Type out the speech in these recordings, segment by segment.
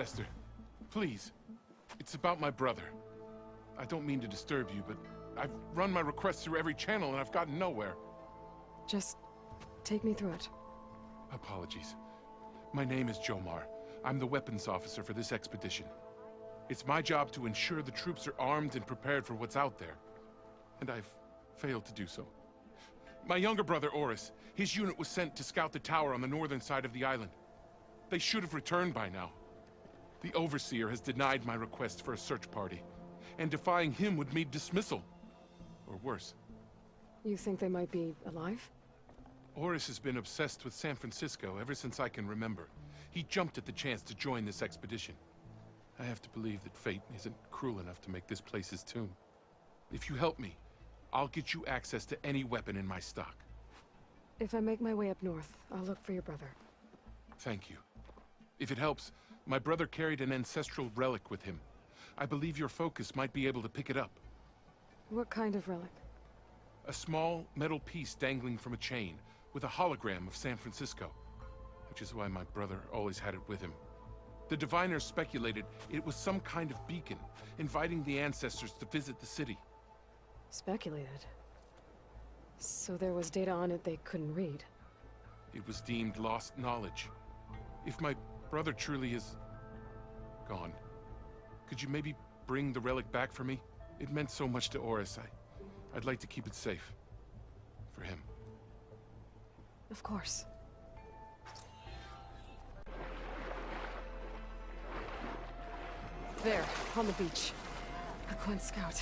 ancestor. Please. It's about my brother. I don't mean to disturb you, but I've run my requests through every channel and I've gotten nowhere. Just take me through it. Apologies. My name is Jomar. I'm the weapons officer for this expedition. It's my job to ensure the troops are armed and prepared for what's out there. And I've failed to do so. My younger brother, Oris, his unit was sent to scout the tower on the northern side of the island. They should have returned by now. The Overseer has denied my request for a search party, and defying him would mean dismissal. Or worse. You think they might be alive? Oris has been obsessed with San Francisco ever since I can remember. He jumped at the chance to join this expedition. I have to believe that fate isn't cruel enough to make this place his tomb. If you help me, I'll get you access to any weapon in my stock. If I make my way up north, I'll look for your brother. Thank you. If it helps, my brother carried an ancestral relic with him. I believe your focus might be able to pick it up. What kind of relic? A small metal piece dangling from a chain, with a hologram of San Francisco. Which is why my brother always had it with him. The diviners speculated it was some kind of beacon, inviting the ancestors to visit the city. Speculated? So there was data on it they couldn't read? It was deemed lost knowledge. If my brother truly is gone, could you maybe bring the relic back for me? It meant so much to Oris. I'd like to keep it safe. For him. Of course. There, on the beach. A Quint scout.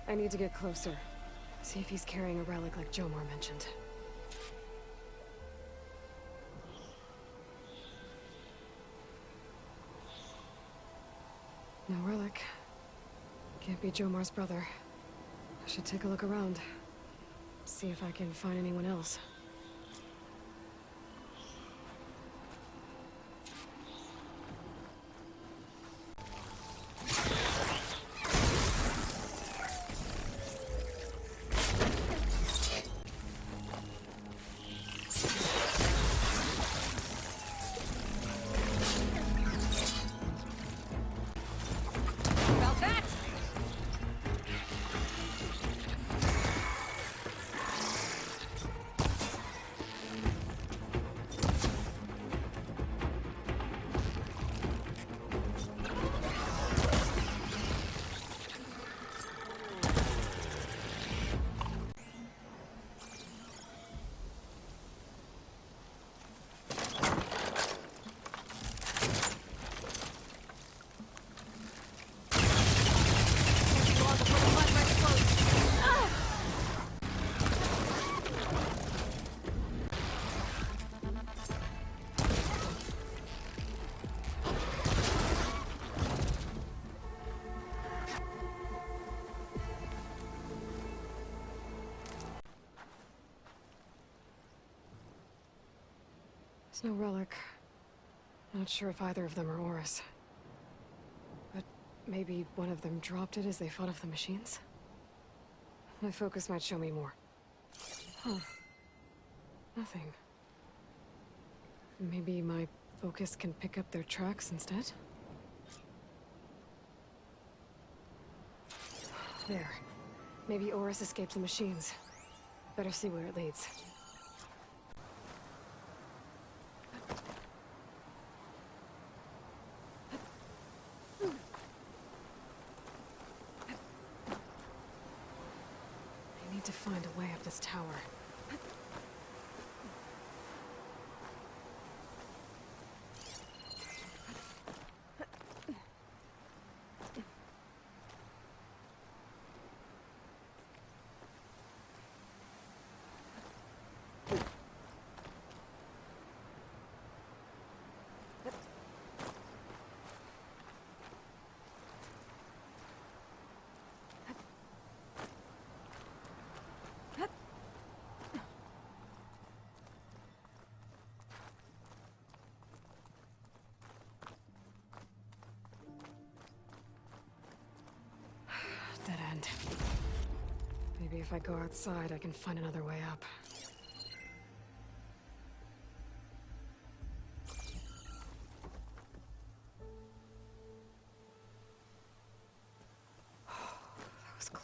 I need to get closer. See if he's carrying a relic like Jomar mentioned. No relic. Can't be Jomar's brother. I should take a look around. See if I can find anyone else. There's no relic. Not sure if either of them are Oris. But maybe one of them dropped it as they fought off the machines? My focus might show me more. Huh. Nothing. Maybe my focus can pick up their tracks instead? There. Maybe Oris escaped the machines. Better see where it leads. I need to find a way up this tower. Dead end. Maybe if I go outside, I can find another way up.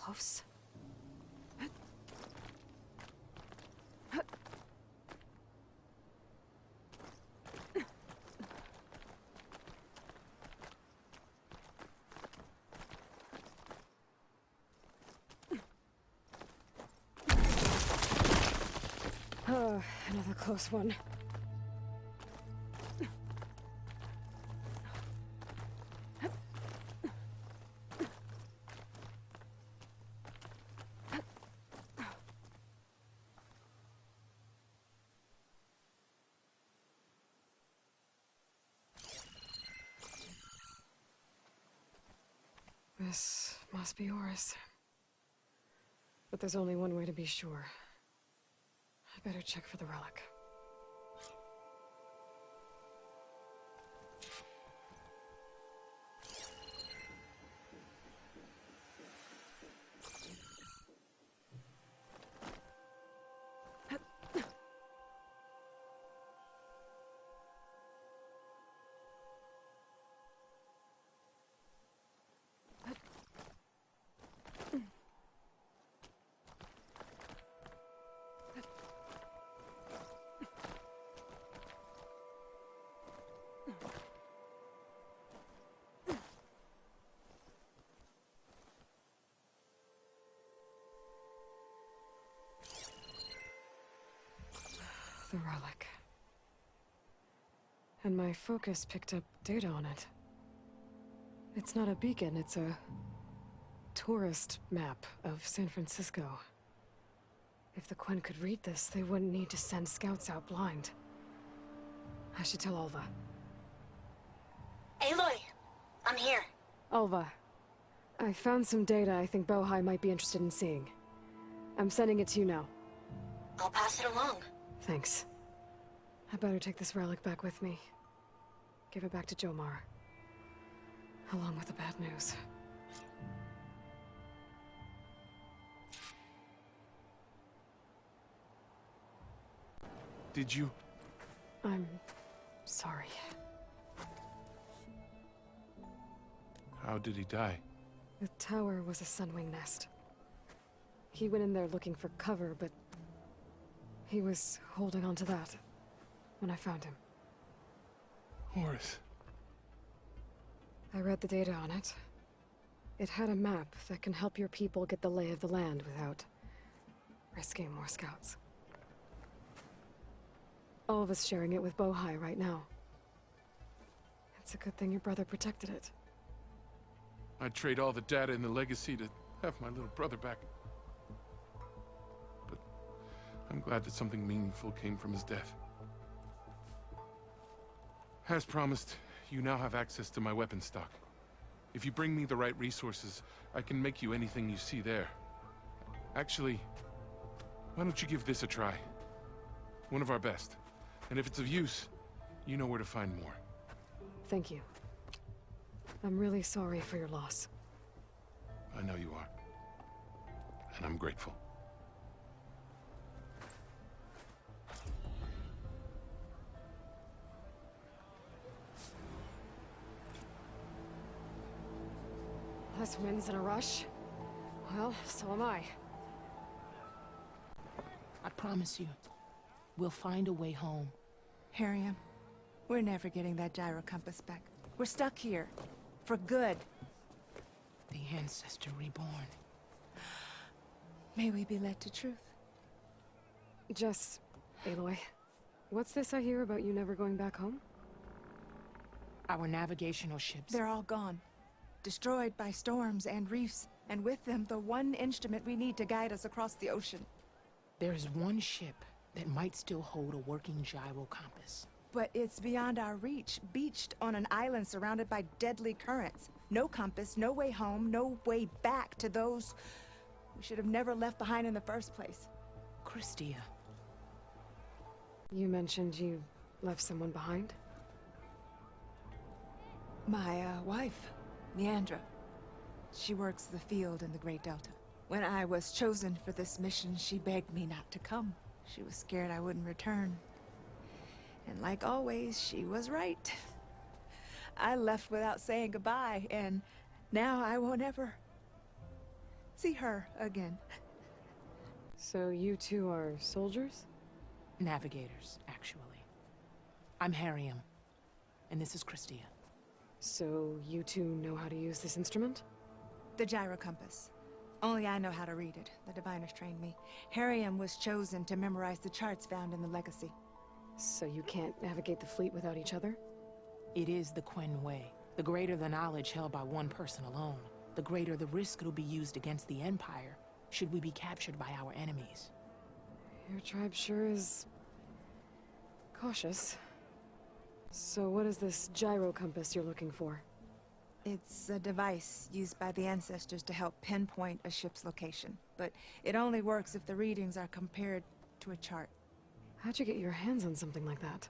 close. Another close one. This must be Oris. But there's only one way to be sure. I better check for the relic. The relic. And my focus picked up data on it. It's not a beacon, it's a tourist map of San Francisco. If the Quen could read this, they wouldn't need to send scouts out blind. I should tell Alva. Aloy! I'm here. Alva, I found some data I think Bohai might be interested in seeing. I'm sending it to you now. I'll pass it along. Thanks. I better take this relic back with me. Give it back to Jomar. Along with the bad news. Did you? I'm sorry. How did he die? The tower was a sunwing nest. He went in there looking for cover, but he was holding on to that when I found him. Horace. I read the data on it. It had a map that can help your people get the lay of the land without risking more scouts. All of us sharing it with Bohai right now. It's a good thing your brother protected it. I'd trade all the data in the legacy to have my little brother back. But I'm glad that something meaningful came from his death. As promised, you now have access to my weapon stock. If you bring me the right resources, I can make you anything you see there. Actually, why don't you give this a try? One of our best. And if it's of use, you know where to find more. Thank you. I'm really sorry for your loss. I know you are. And I'm grateful. This wind's in a rush. Well, so am I. I promise you, we'll find a way home. Harriam, we're never getting that gyro compass back. We're stuck here. For good. The ancestor reborn. May we be led to truth. Jess, Aloy, what's this I hear about you never going back home? Our navigational ships. They're all gone. Destroyed by storms and reefs, and with them the one instrument we need to guide us across the ocean. There is one ship that might still hold a working gyro compass. But it's beyond our reach, beached on an island surrounded by deadly currents. No compass, no way home, no way back to those we should have never left behind in the first place. Christia. You mentioned you left someone behind? My wife, Leandra. She works the field in the Great Delta. When I was chosen for this mission, she begged me not to come. She was scared I wouldn't return. And like always, she was right. I left without saying goodbye, and now I won't ever see her again. So you two are soldiers? Navigators, actually. I'm Harriam, and this is Christia. So you two know how to use this instrument? The gyro compass. Only I know how to read it. The diviners trained me. Harriam was chosen to memorize the charts found in the legacy. So you can't navigate the fleet without each other? It is the Quen Way. The greater the knowledge held by one person alone, the greater the risk it'll be used against the Empire, should we be captured by our enemies. Your tribe sure is... cautious. So what is this gyro compass you're looking for? It's a device used by the ancestors to help pinpoint a ship's location. But it only works if the readings are compared to a chart. How'd you get your hands on something like that?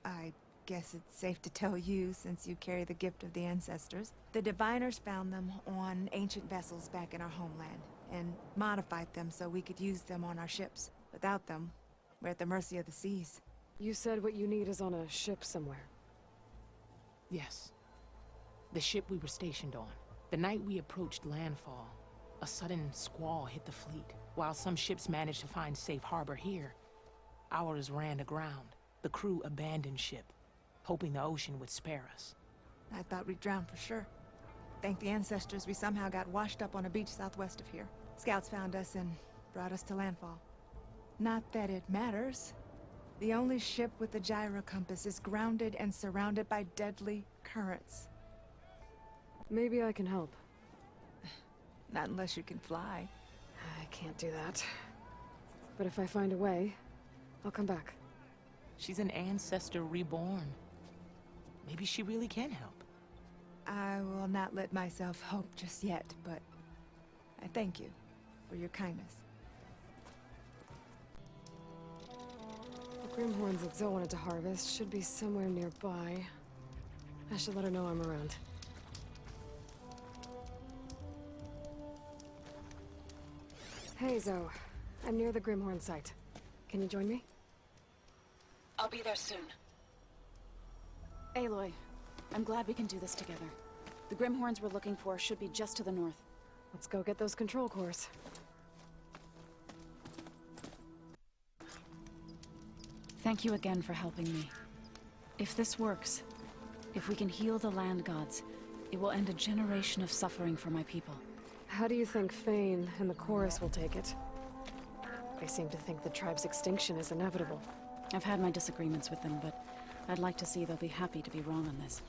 I guess it's safe to tell you, since you carry the gift of the ancestors. The diviners found them on ancient vessels back in our homeland, and modified them so we could use them on our ships. Without them, we're at the mercy of the seas. You said what you need is on a ship somewhere. Yes. The ship we were stationed on. The night we approached landfall, a sudden squall hit the fleet. While some ships managed to find safe harbor here, ours ran aground. The crew abandoned ship, hoping the ocean would spare us. I thought we'd drown for sure. Thank the ancestors, we somehow got washed up on a beach southwest of here. Scouts found us and brought us to landfall. Not that it matters. The only ship with the gyro compass is grounded and surrounded by deadly currents. Maybe I can help. Not unless you can fly. I can't do that. But if I find a way, I'll come back. She's an ancestor reborn. Maybe she really can help. I will not let myself hope just yet, but I thank you for your kindness. The Grimhorns that Zoe wanted to harvest should be somewhere nearby. I should let her know I'm around. Hey, Zoe. I'm near the Grimhorn site. Can you join me? I'll be there soon. Aloy, I'm glad we can do this together. The Grimhorns we're looking for should be just to the north. Let's go get those control cores. Thank you again for helping me. If this works, if we can heal the land gods, it will end a generation of suffering for my people. How do you think Fane and the chorus will take it? They seem to think the tribe's extinction is inevitable. I've had my disagreements with them, but I'd like to see they'll be happy to be wrong on this.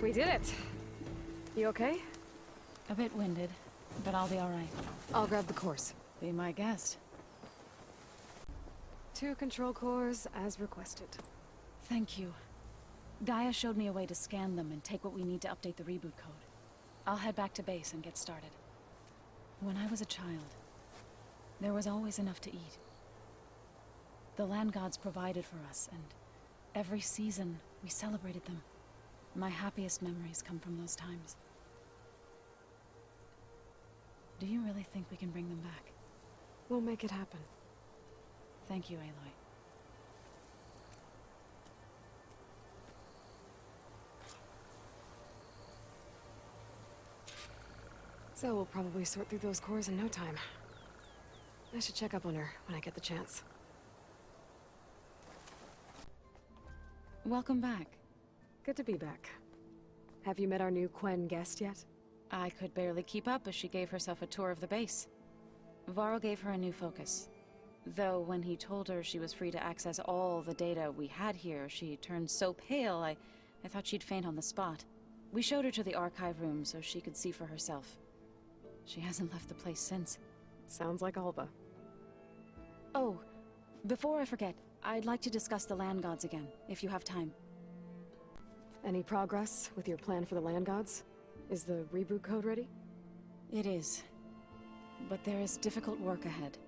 We did it! You okay? A bit winded, but I'll be alright. I'll grab the course. Be my guest. 2 control cores, as requested. Thank you. Gaia showed me a way to scan them and take what we need to update the reboot code. I'll head back to base and get started. When I was a child, there was always enough to eat. The land gods provided for us, and every season we celebrated them. My happiest memories come from those times. Do you really think we can bring them back? We'll make it happen. Thank you, Aloy. So we'll probably sort through those cores in no time. I should check up on her when I get the chance. Welcome back. Good to be back. Have you met our new Quen guest yet? I could barely keep up as she gave herself a tour of the base. Varl gave her a new focus. Though when he told her she was free to access all the data we had here, she turned so pale I thought she'd faint on the spot. We showed her to the archive room so she could see for herself. She hasn't left the place since. Sounds like Alba. Oh, before I forget, I'd like to discuss the land gods again, if you have time. Any progress with your plan for the land gods? Is the reboot code ready? It is. But there is difficult work ahead.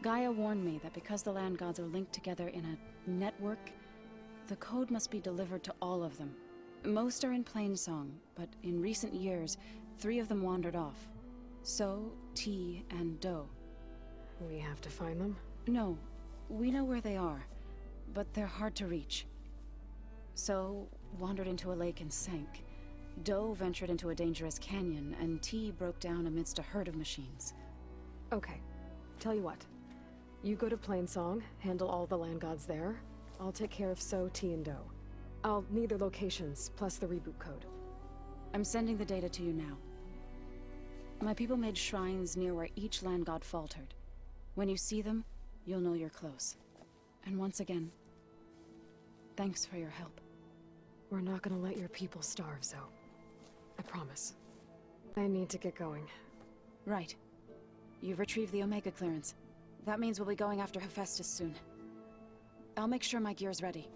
Gaia warned me that because the land gods are linked together in a network, the code must be delivered to all of them. Most are in Plainsong, but in recent years, 3 of them wandered off. So, T, and Do. We have to find them? No, we know where they are, but they're hard to reach. So, wandered into a lake and sank. Do ventured into a dangerous canyon, and T broke down amidst a herd of machines. Okay. Tell you what. You go to Plainsong, handle all the land gods there. I'll take care of So, T, and Do. I'll need their locations, plus the reboot code. I'm sending the data to you now. My people made shrines near where each land god faltered. When you see them, you'll know you're close. And once again, thanks for your help. We're not gonna let your people starve, Zoe. I promise. I need to get going. Right. You've retrieved the Omega clearance. That means we'll be going after Hephaestus soon. I'll make sure my gear's ready.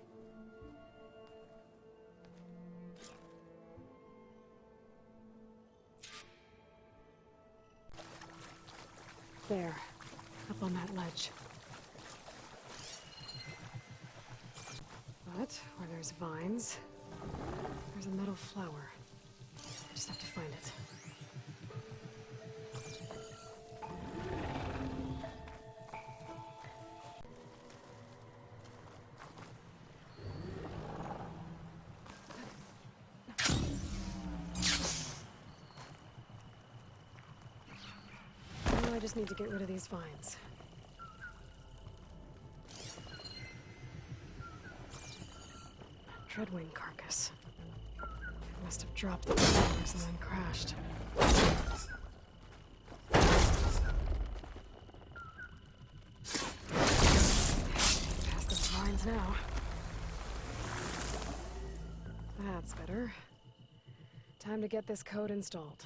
There. Up on that ledge. But where there's vines, there's a metal flower. I just have to find it. Now I just need to get rid of these vines. Dreadwing carcass. Must have dropped the wings and then crashed. Past those vines now. That's better. Time to get this code installed.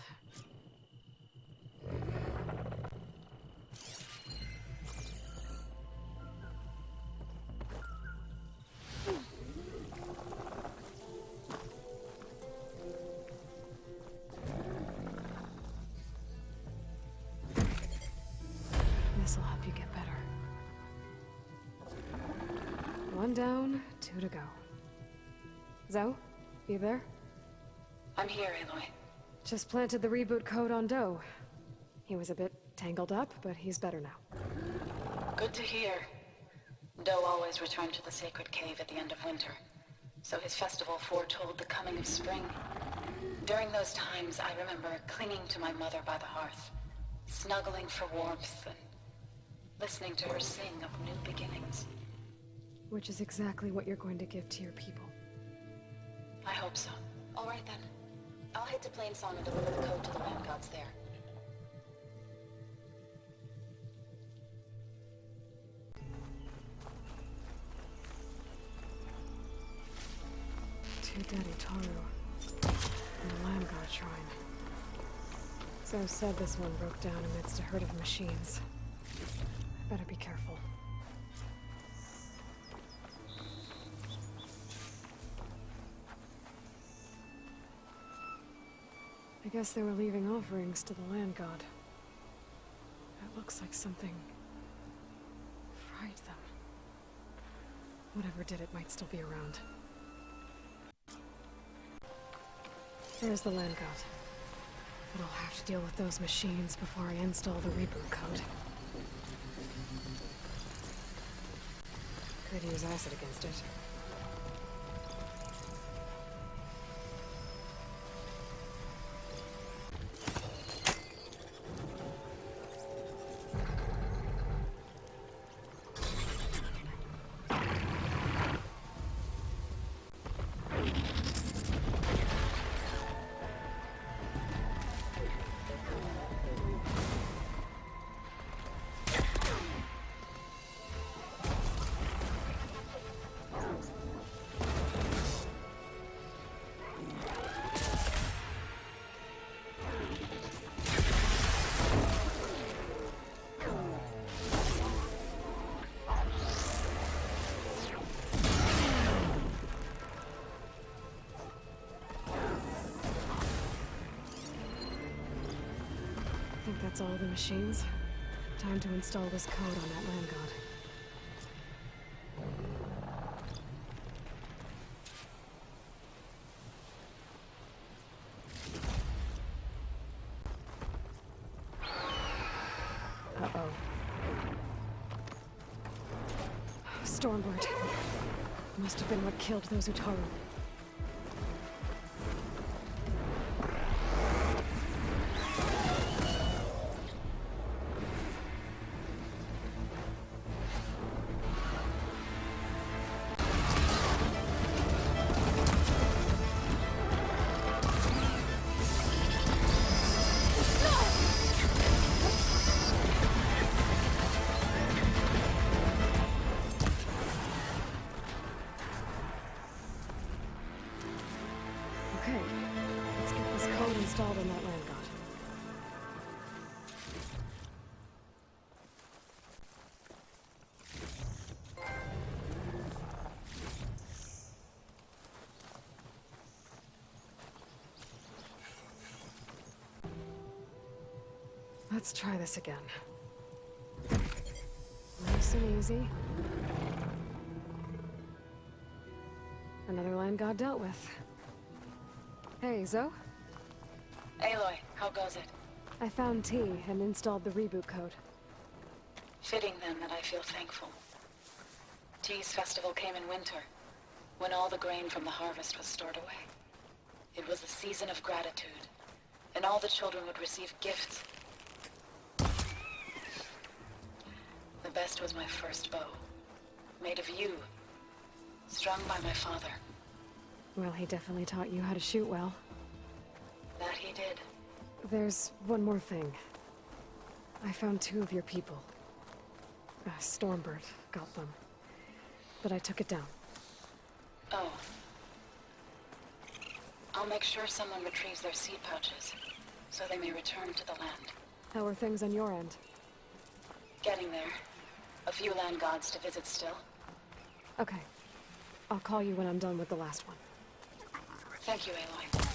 This'll help you get better. 1 down, 2 to go. Zoe, you there? I'm here, Aloy. Just planted the reboot code on Do. He was a bit tangled up, but he's better now. Good to hear. Do always returned to the sacred cave at the end of winter, so his festival foretold the coming of spring. During those times, I remember clinging to my mother by the hearth, snuggling for warmth and listening to her sing of new beginnings. Which is exactly what you're going to give to your people. I hope so. All right then. I'll head to Plainsong and deliver the code to the land gods there. Your daddy Taru. And the Land God Shrine. So said this one broke down amidst a herd of machines. Better be careful. I guess they were leaving offerings to the Land God. It looks like something fried them. Whatever did it might still be around. There's the Land God. But I'll have to deal with those machines before I install the reboot code. Could use acid against it. I think that's all the machines. Time to install this code on that Land God. Uh-oh. Stormbird. Must have been what killed those Utaru. Okay, let's get this code installed on that Land God. Let's try this again. Nice and easy. Another Land God dealt with. Hey, Zoe? Aloy, how goes it? I found T and installed the reboot code. Fitting then that I feel thankful. T's festival came in winter, when all the grain from the harvest was stored away. It was the season of gratitude, and all the children would receive gifts. The best was my first bow, made of yew, strung by my father. Well, he definitely taught you how to shoot well. That he did. There's one more thing. I found 2 of your people. Stormbird got them. But I took it down. Oh. I'll make sure someone retrieves their seed pouches, so they may return to the land. How are things on your end? Getting there. A few land gods to visit still. Okay. I'll call you when I'm done with the last one. Thank you, Aloy.